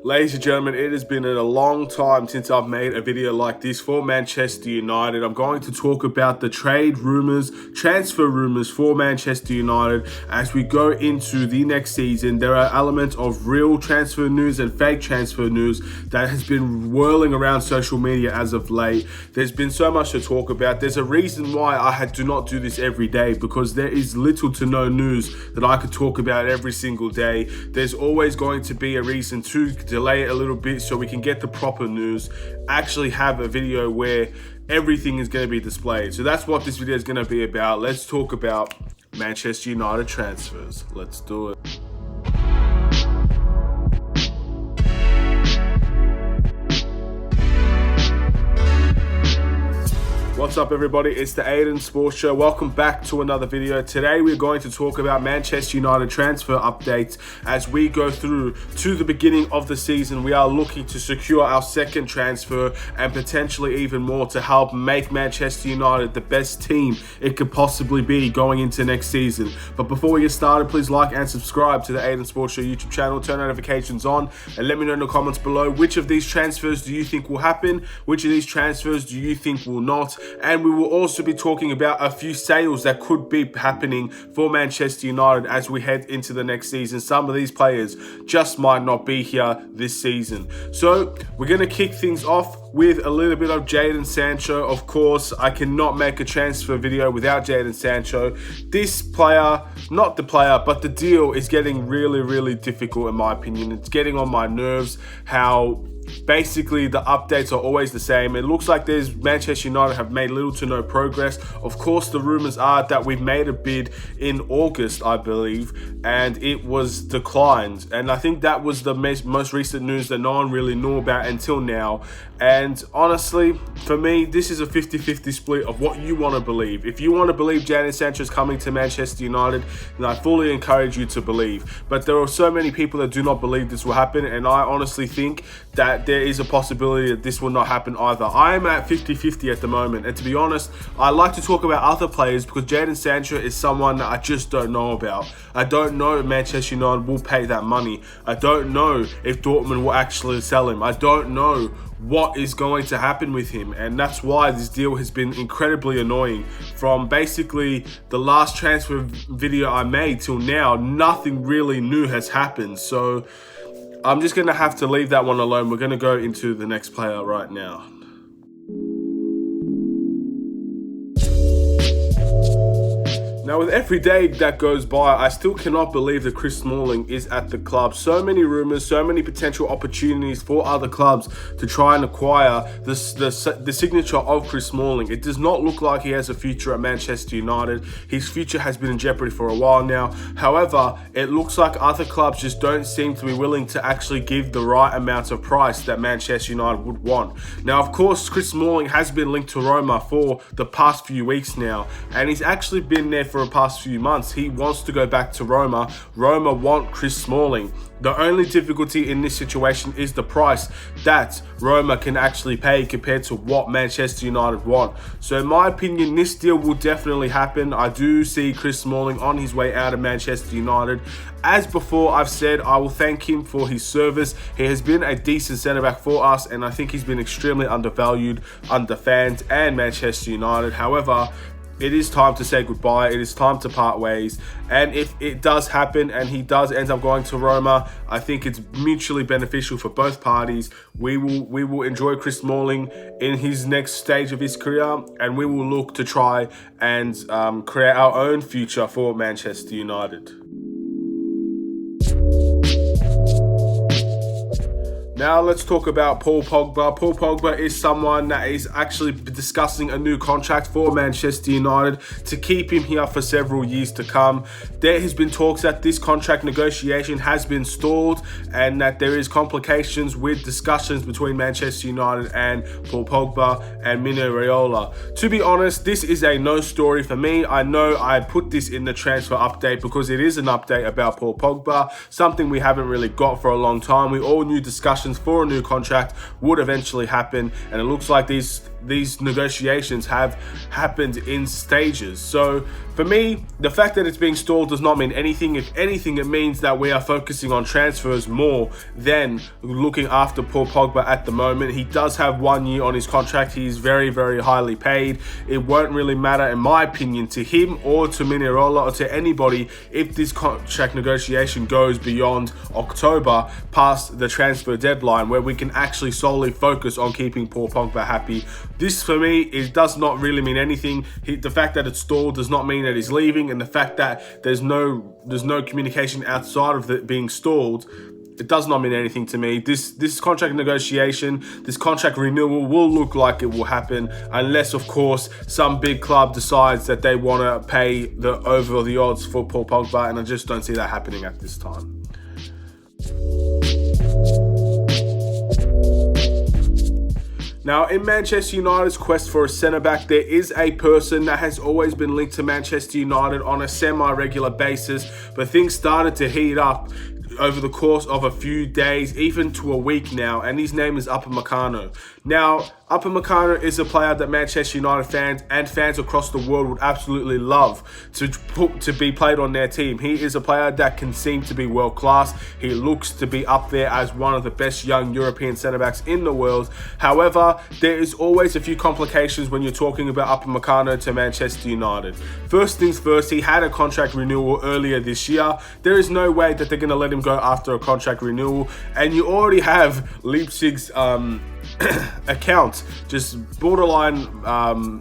Ladies and gentlemen, it has been a long time since I've made a video like this for Manchester United. I'm going to talk about the trade rumours, transfer rumours for Manchester United as we go into the next season. There are elements of real transfer news and fake transfer news that has been whirling around social media as of late. There's been so much to talk about. There's a reason why I do not do this every day, because there is little to no news that I could talk about every single day. There's always going to be a reason to delay it a little bit so we can get the proper news, actually have a video where everything is going to be displayed. So that's what this video is going to be about. Let's talk about Manchester United transfers. Let's do it. What's up everybody, it's the Aidan Sports Show. Welcome back to another video. Today we're going to talk about Manchester United transfer updates as we go through to the beginning of the season. We are looking to secure our second transfer and potentially even more to help make Manchester United the best team it could possibly be going into next season. But before we get started, please like and subscribe to the Aidan Sports Show YouTube channel, turn notifications on, and let me know in the comments below which of these transfers do you think will happen, which of these transfers do you think will not. And we will also be talking about a few sales that could be happening for Manchester United as we head into the next season. Some of these players just might not be here this season. So we're going to kick things off with a little bit of Jadon Sancho. Of course, I cannot make a transfer video without Jadon Sancho. This player, not the player, but the deal is getting really difficult in my opinion. It's getting on my nerves how basically the updates are always the same. It looks like Manchester United have made little to no progress. Of course, the rumors are that we've made a bid in August, I believe, and it was declined. And I think that was the most recent news that no one really knew about until now. And honestly, for me, this is a 50-50 split of what you want to believe. If you want to believe Jadon Sancho is coming to Manchester United, then I fully encourage you to believe. But there are so many people that do not believe this will happen, and I honestly think that there is a possibility that this will not happen either. I am at 50-50 at the moment, and to be honest, I like to talk about other players because Jadon Sancho is someone that I just don't know about. I don't know if Manchester United will pay that money. I don't know if Dortmund will actually sell him. I don't know what is going to happen with him, and that's why this deal has been incredibly annoying. From basically the last transfer video I made till now, nothing really new has happened. So I'm just going to have to leave that one alone. We're going to go into the next player right now. Now, with every day that goes by, I still cannot believe that Chris Smalling is at the club. So many rumors, so many potential opportunities for other clubs to try and acquire the signature of Chris Smalling. It does not look like he has a future at Manchester United. His future has been in jeopardy for a while now. However, it looks like other clubs just don't seem to be willing to actually give the right amount of price that Manchester United would want. Now, of course, Chris Smalling has been linked to Roma for the past few weeks now, and he's actually been there for the past few months. He wants to go back to Roma. Roma want Chris Smalling. The only difficulty in this situation is the price that Roma can actually pay compared to what Manchester United want. So in my opinion, this deal will definitely happen. I do see Chris Smalling on his way out of Manchester United. As before, I've said I will thank him for his service. He has been a decent centre-back for us, and I think he's been extremely undervalued under fans and Manchester United. However, it is time to say goodbye. It is time to part ways. And if it does happen and he does end up going to Roma, I think it's mutually beneficial for both parties. We will enjoy Chris Smalling in his next stage of his career, and we will look to try and create our own future for Manchester United. Now let's talk about Paul Pogba. Paul Pogba is someone that is actually discussing a new contract for Manchester United to keep him here for several years to come. There has been talks that this contract negotiation has been stalled and that there is complications with discussions between Manchester United and Paul Pogba and Mino Raiola. To be honest, this is a no story for me. I know I put this in the transfer update because it is an update about Paul Pogba, something we haven't really got for a long time. We all knew discussions for a new contract would eventually happen, and it looks like these these negotiations have happened in stages. So for me, the fact that it's being stalled does not mean anything. If anything, it means that we are focusing on transfers more than looking after Paul Pogba at the moment. He does have 1 year on his contract. He's very, very highly paid. It won't really matter, in my opinion, to him or to Minerola or to anybody if this contract negotiation goes beyond October, past the transfer deadline, where we can actually solely focus on keeping Paul Pogba happy. This, for me, does not really mean anything. The fact that it's stalled does not mean that he's leaving, and the fact that there's no communication outside of it being stalled, it does not mean anything to me. This contract negotiation, this contract renewal will look like it will happen, unless, of course, some big club decides that they want to pay over the odds for Paul Pogba, and I just don't see that happening at this time. Now, in Manchester United's quest for a centre-back, there is a person that has always been linked to Manchester United on a semi-regular basis, but things started to heat up over the course of a few days, even to a week now, and his name is Mckenna. Now, Mckenna is a player that Manchester United fans and fans across the world would absolutely love to be played on their team. He is a player that can seem to be world class. He looks to be up there as one of the best young European centre-backs in the world. However, there is always a few complications when you're talking about Mckenna to Manchester United. First things first, he had a contract renewal earlier this year. There is no way that they're going to let him go after a contract renewal, and you already have Leipzig's account just borderline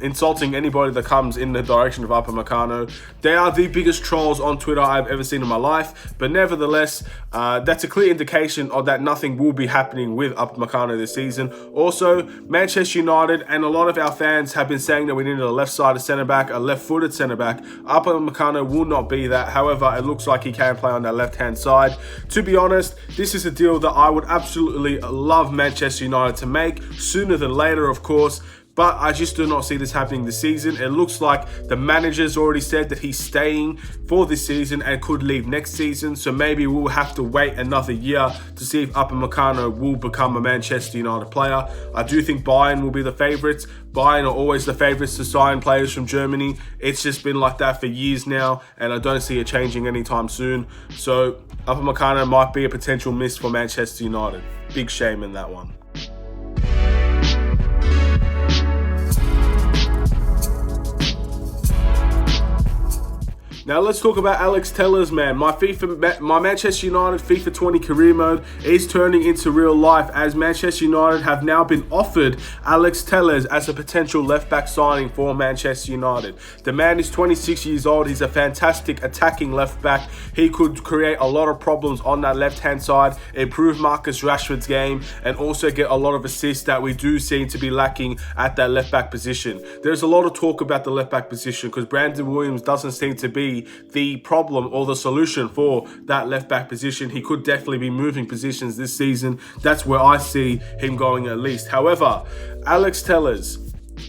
insulting anybody that comes in the direction of Mckenna. They are the biggest trolls on Twitter I've ever seen in my life, but nevertheless, that's a clear indication of that nothing will be happening with Mckenna this season. Also, Manchester United and a lot of our fans have been saying that we needed a left-sided centre-back, a left-footed centre-back. Mckenna will not be that. However, it looks like he can play on that left-hand side. To be honest, this is a deal that I would absolutely love Manchester United to make sooner than later, of course, but I just do not see this happening this season. It looks like the manager's already said that he's staying for this season and could leave next season, so maybe we'll have to wait another year to see if Mckenna will become a Manchester United player. I do think Bayern will be the favourites. Bayern are always the favourites to sign players from Germany. It's just been like that for years now, and I don't see it changing anytime soon. So Mckenna might be a potential miss for Manchester United. Big shame in that one. Now let's talk about Alex Telles, man. My Manchester United FIFA 20 career mode is turning into real life, as Manchester United have now been offered Alex Telles as a potential left-back signing for Manchester United. The man is 26 years old. He's a fantastic attacking left-back. He could create a lot of problems on that left-hand side, improve Marcus Rashford's game, and also get a lot of assists that we do seem to be lacking at that left-back position. There's a lot of talk about the left-back position because Brandon Williams doesn't seem to be the problem or the solution for that left back position. He could definitely be moving positions this season. That's where I see him going at least. However, Alex Telles,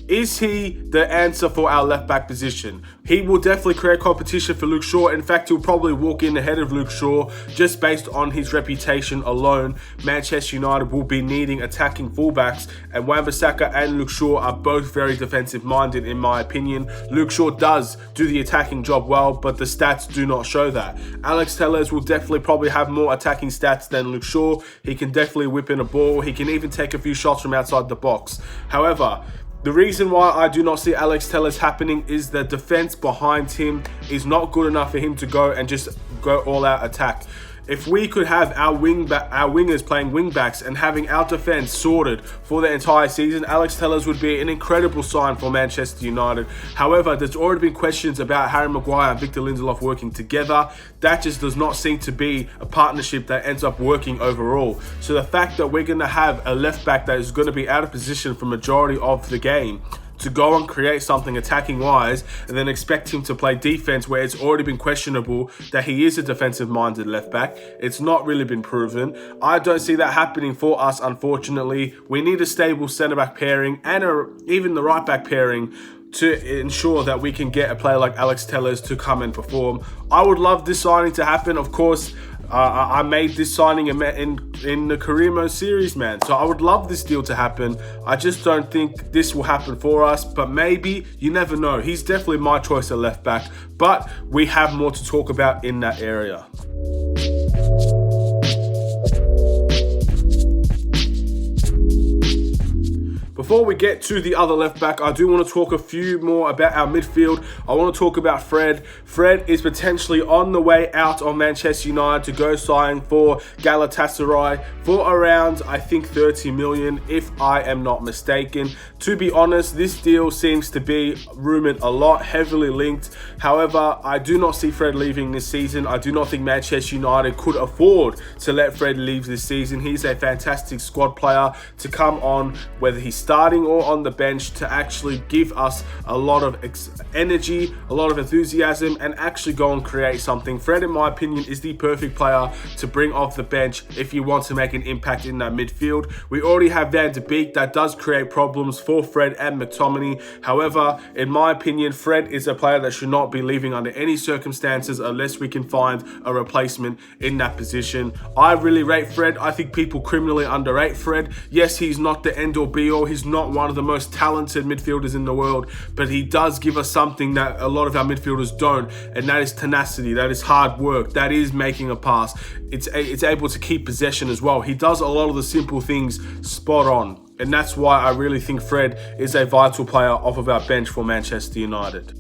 is he the answer for our left-back position? He will definitely create competition for Luke Shaw. In fact, he'll probably walk in ahead of Luke Shaw just based on his reputation alone. Manchester United will be needing attacking fullbacks, and Wan-Bissaka and Luke Shaw are both very defensive-minded in my opinion. Luke Shaw does do the attacking job well, but the stats do not show that. Alex Telles will definitely probably have more attacking stats than Luke Shaw. He can definitely whip in a ball. He can even take a few shots from outside the box. However, the reason why I do not see Alex Telles happening is the defense behind him is not good enough for him to go and just go all-out attack. If we could have our wingers playing wing-backs and having our defense sorted for the entire season, Alex Telles would be an incredible sign for Manchester United. However, there's already been questions about Harry Maguire and Victor Lindelof working together. That just does not seem to be a partnership that ends up working overall. So the fact that we're going to have a left-back that is going to be out of position for majority of the game to go and create something attacking wise and then expect him to play defense where it's already been questionable that he is a defensive minded left back. It's not really been proven. I don't see that happening for us, unfortunately. We need a stable centre back pairing and even the right back pairing to ensure that we can get a player like Alex Telles to come and perform. I would love this signing to happen. Of course, I made this signing in the career mode series, man. So I would love this deal to happen. I just don't think this will happen for us, but maybe, you never know. He's definitely my choice at left back, but we have more to talk about in that area. Before we get to the other left back, I do want to talk a few more about our midfield. I want to talk about Fred. Fred is potentially on the way out of Manchester United to go sign for Galatasaray for around, I think, 30 million, if I am not mistaken. To be honest, this deal seems to be rumoured a lot, heavily linked. However, I do not see Fred leaving this season. I do not think Manchester United could afford to let Fred leave this season. He's a fantastic squad player to come on, whether he's starting or on the bench, to actually give us a lot of energy, a lot of enthusiasm, and actually go and create something. Fred, in my opinion, is the perfect player to bring off the bench if you want to make an impact in that midfield. We already have Beek that does create problems for Fred and McTominay. However, in my opinion, Fred is a player that should not be leaving under any circumstances unless we can find a replacement in that position. I really rate Fred. I think people criminally underrate Fred. Yes, he's not the end or be all. He's not one of the most talented midfielders in the world, but he does give us something that a lot of our midfielders don't, and that is tenacity, that is hard work, that is making a pass. It's able to keep possession as well. He does a lot of the simple things spot on, and that's why I really think Fred is a vital player off of our bench for Manchester United.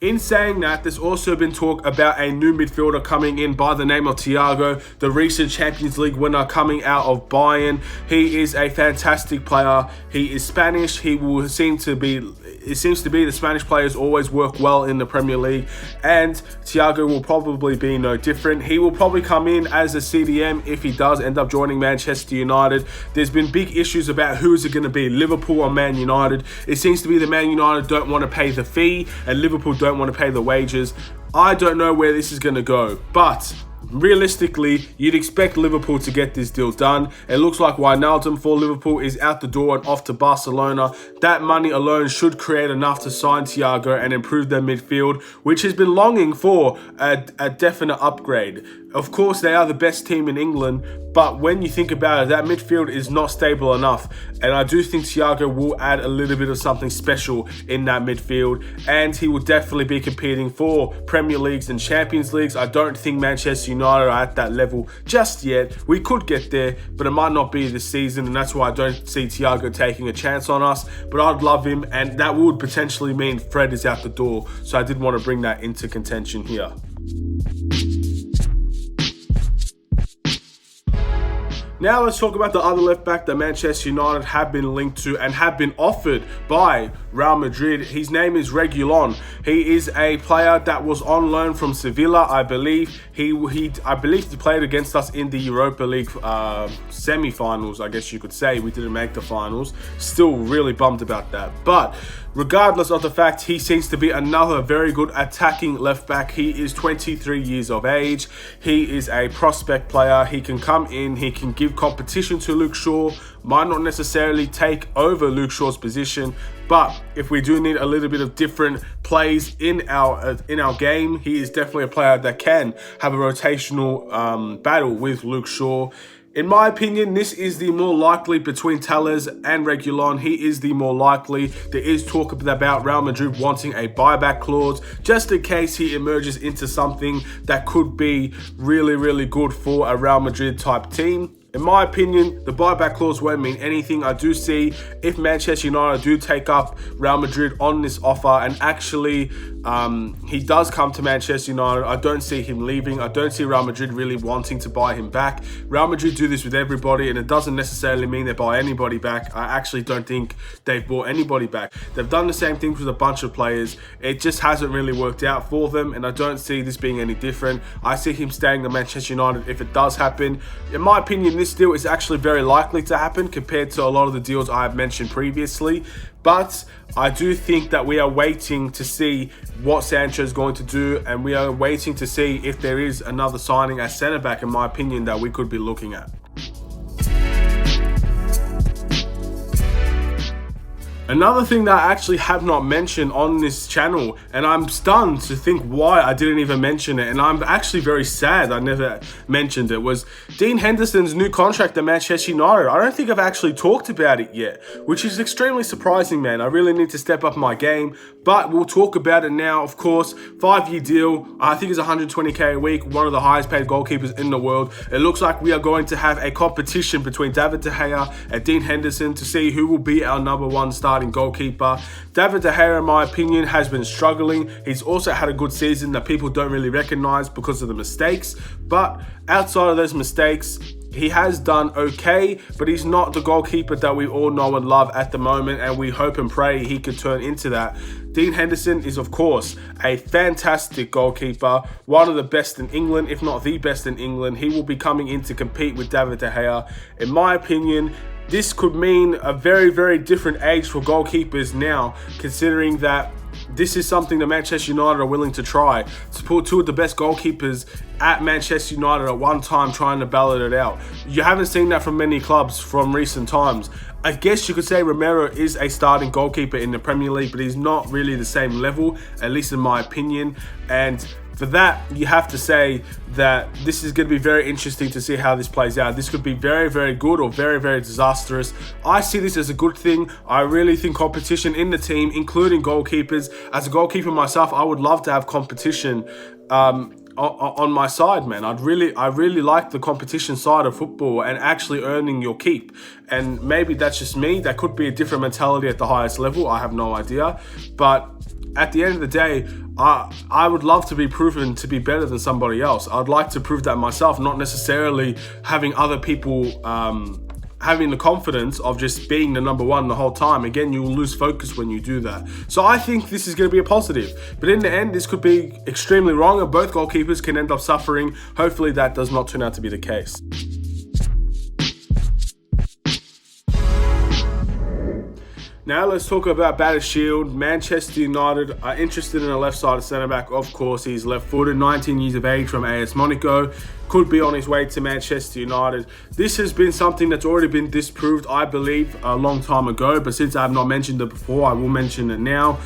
In saying that, there's also been talk about a new midfielder coming in by the name of Thiago, the recent Champions League winner coming out of Bayern. He is a fantastic player. He is Spanish. It seems to be the Spanish players always work well in the Premier League, and Thiago will probably be no different. He will probably come in as a CDM if he does end up joining Manchester United. There's been big issues about who is it going to be, Liverpool or Man United. It seems to be that Man United don't want to pay the fee and Liverpool don't want to pay the wages. I don't know where this is going to go, but realistically, you'd expect Liverpool to get this deal done. It looks like Wijnaldum for Liverpool is out the door and off to Barcelona. That money alone should create enough to sign Thiago and improve their midfield, which has been longing for a definite upgrade. Of course, they are the best team in England, but when you think about it, that midfield is not stable enough. And I do think Thiago will add a little bit of something special in that midfield, and he will definitely be competing for Premier Leagues and Champions Leagues. I don't think Manchester United are at that level just yet. We could get there, but it might not be this season, and that's why I don't see Thiago taking a chance on us. But I'd love him, and that would potentially mean Fred is out the door. So I did want to bring that into contention here. Now let's talk about the other left back that Manchester United have been linked to and have been offered by Real Madrid. His name is Reguilon. He is a player that was on loan from Sevilla, I believe. I believe he played against us in the Europa League semi-finals, I guess you could say. We didn't make the finals. Still really bummed about that. But regardless of the fact, he seems to be another very good attacking left back. He is 23 years of age. He is a prospect player. He can come in, he can give competition to Luke Shaw, might not necessarily take over Luke Shaw's position, but if we do need a little bit of different plays in our game, he is definitely a player that can have a rotational battle with Luke Shaw. In my opinion, this is the more likely between Telles and Reguilon. He is the more likely. There is talk about Real Madrid wanting a buyback clause just in case he emerges into something that could be really, really good for a Real Madrid type team. In my opinion, the buyback clause won't mean anything. I do see if Manchester United do take up Real Madrid on this offer and actually he does come to Manchester United, I don't see him leaving. I don't see Real Madrid really wanting to buy him back. Real Madrid do this with everybody, and it doesn't necessarily mean they buy anybody back. I actually don't think they've bought anybody back. They've done the same thing with a bunch of players. It just hasn't really worked out for them, and I don't see this being any different. I see him staying at Manchester United if it does happen. In my opinion, this deal is actually very likely to happen compared to a lot of the deals I have mentioned previously. But I do think that we are waiting to see what Sancho is going to do, and we are waiting to see if there is another signing at centre back, in my opinion, that we could be looking at. Another thing that I actually have not mentioned on this channel, and I'm stunned to think why I didn't even mention it, and I'm actually very sad I never mentioned it, was Dean Henderson's new contract at Manchester United. I don't think I've actually talked about it yet, which is extremely surprising, man. I really need to step up my game, but we'll talk about it now. Of course, 5-year deal. I think it's 120k a week, one of the highest paid goalkeepers in the world. It looks like we are going to have a competition between David De Gea and Dean Henderson to see who will be our number one starting goalkeeper. David De Gea, in my opinion, has been struggling. He's also had a good season that people don't really recognize because of the mistakes. But outside of those mistakes, he has done okay, but he's not the goalkeeper that we all know and love at the moment, and we hope and pray he could turn into that. Dean Henderson is, of course, a fantastic goalkeeper, one of the best in England, if not the best in England. He will be coming in to compete with David De Gea. In my opinion, this could mean a very, very different age for goalkeepers now, considering that this is something that Manchester United are willing to try, to put two of the best goalkeepers at Manchester United at one time, trying to ballot it out. You haven't seen that from many clubs from recent times. I guess you could say Romero is a starting goalkeeper in the Premier League, but he's not really the same level, at least in my opinion. And for that, you have to say that this is going to be very interesting to see how this plays out. This could be very, very good or very, very disastrous. I see this as a good thing. I really think competition in the team, including goalkeepers. As a goalkeeper myself, I would love to have competition on my side, man. I really like the competition side of football and actually earning your keep. And maybe that's just me. That could be a different mentality at the highest level. I have no idea. But at the end of the day, I would love to be proven to be better than somebody else. I'd like to prove that myself, not necessarily having other people having the confidence of just being the number one the whole time. Again, you will lose focus when you do that. So I think this is going to be a positive. But in the end, this could be extremely wrong, and both goalkeepers can end up suffering. Hopefully that does not turn out to be the case. Now let's talk about Shield. Manchester United are interested in a left-sided centre-back. Of course, he's left-footed, 19 years of age, from AS Monaco. Could be on his way to Manchester United. This has been something that's already been disproved, I believe, a long time ago. But since I have not mentioned it before, I will mention it now.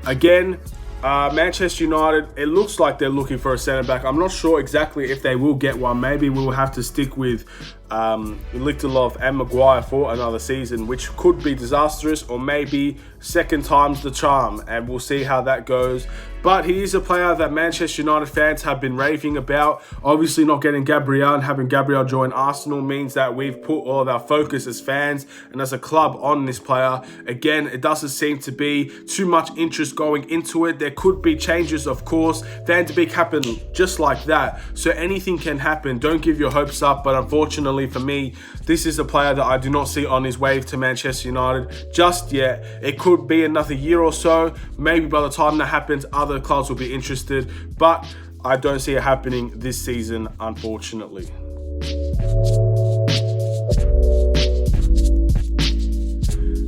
Again, Manchester United, it looks like they're looking for a centre-back. I'm not sure exactly if they will get one. Maybe we'll have to stick with Lindelof and Maguire for another season, which could be disastrous, or maybe second time's the charm, and we'll see how that goes. But he is a player that Manchester United fans have been raving about. Obviously, not getting Gabriel and having Gabriel join Arsenal means that we've put all of our focus as fans and as a club on this player. Again, it doesn't seem to be too much interest going into it. There could be changes, of course. Van de Beek happened just like that, so anything can happen. Don't give your hopes up, but unfortunately for me, this is a player that I do not see on his wave to Manchester United just yet. It could be another year or so. Maybe by the time that happens, other clubs will be interested, but I don't see it happening this season, unfortunately.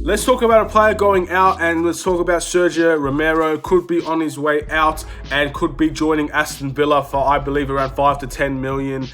Let's talk about a player going out, and let's talk about Sergio Romero. Could be on his way out and could be joining Aston Villa for, I believe, around £5 to £10 million,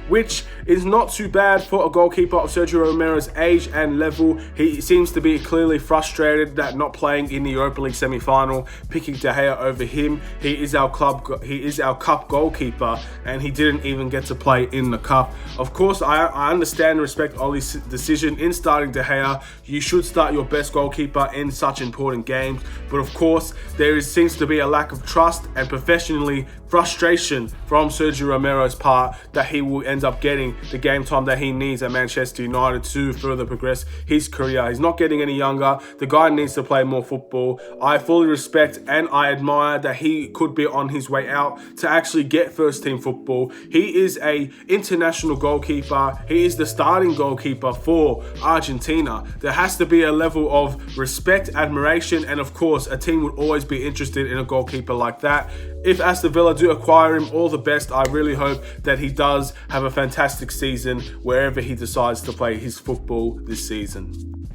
which is not too bad for a goalkeeper of Sergio Romero's age and level. He seems to be clearly frustrated that not playing in the Europa League semi-final, picking De Gea over him. He is our cup goalkeeper, and he didn't even get to play in the cup. Of course, I understand and respect Ollie's decision in starting De Gea. You should start your best goalkeeper in such important games, but of course there seems to be a lack of trust and professionally frustration from Sergio Romero's part that he will end up getting the game time that he needs at Manchester United to further progress his career. He's not getting any younger. The guy needs to play more football. I fully respect and I admire that he could be on his way out to actually get first team football. He is an international goalkeeper. He is the starting goalkeeper for Argentina. There has to be a level of respect, admiration, and of course a team would always be interested in a goalkeeper like that. If Aston Villa do acquire him, all the best. I really hope that he does have a fantastic season wherever he decides to play his football this season.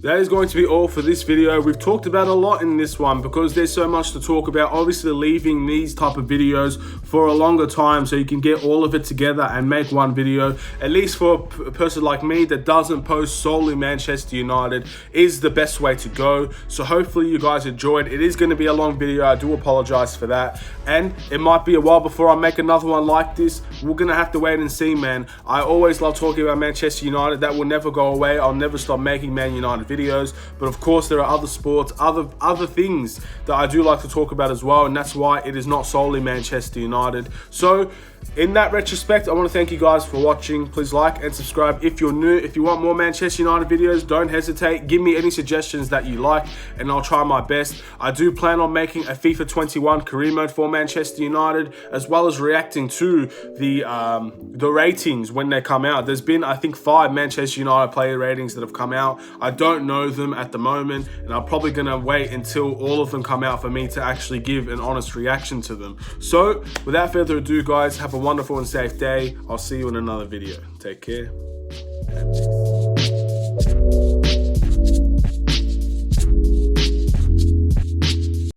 that is going to be all for this video. We've talked about a lot in this one because there's so much to talk about. Obviously, leaving these type of videos for a longer time so you can get all of it together and make one video, at least for a person like me that doesn't post solely Manchester United, is the best way to go. So hopefully you guys enjoyed. It is going to be a long video. I do apologize for that, and it might be a while before I make another one like this. We're going to have to wait and see, man. I always love talking about Manchester United. That will never go away. I'll never stop making Man United videos, but of course there are other sports, other things that I do like to talk about as well, and that's why it is not solely Manchester United. So in that retrospect, I want to thank you guys for watching. Please like and subscribe if you're new. If you want more Manchester United videos, don't hesitate. Give me any suggestions that you like and I'll try my best. I do plan on making a FIFA 21 career mode for Manchester United, as well as reacting to the ratings when they come out. There's been, I think, 5 Manchester United player ratings that have come out. I don't know them at the moment, and I'm probably going to wait until all of them come out for me to actually give an honest reaction to them. So without further ado, guys, have a wonderful and safe day. I'll see you in another video. Take care.